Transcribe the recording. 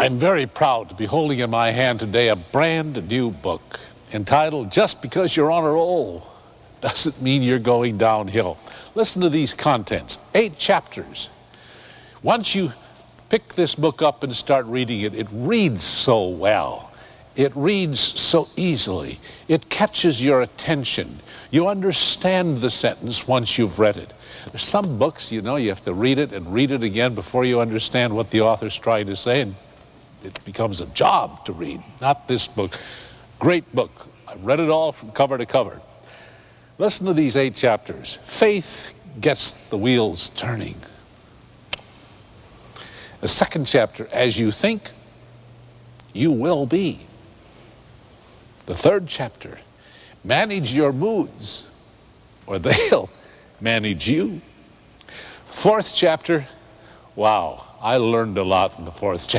I'm very proud to be holding in my hand today a brand new book entitled Just Because You're on a Roll Doesn't Mean You're Going Downhill. Listen to these contents, 8 chapters. Once you pick this book up and start reading it, it reads so well. It reads so easily. It catches your attention. You understand the sentence once you've read it. There's some books, you know, you have to read it and read it again before you understand what the author's trying to say, and it becomes a job to read. Not this book. Great book. I've read it all from cover to cover. Listen to these 8 chapters. Faith gets the wheels turning. The second chapter, as you think, you will be. The third chapter, manage your moods, or they'll manage you. Fourth chapter, wow, I learned a lot in the fourth chapter.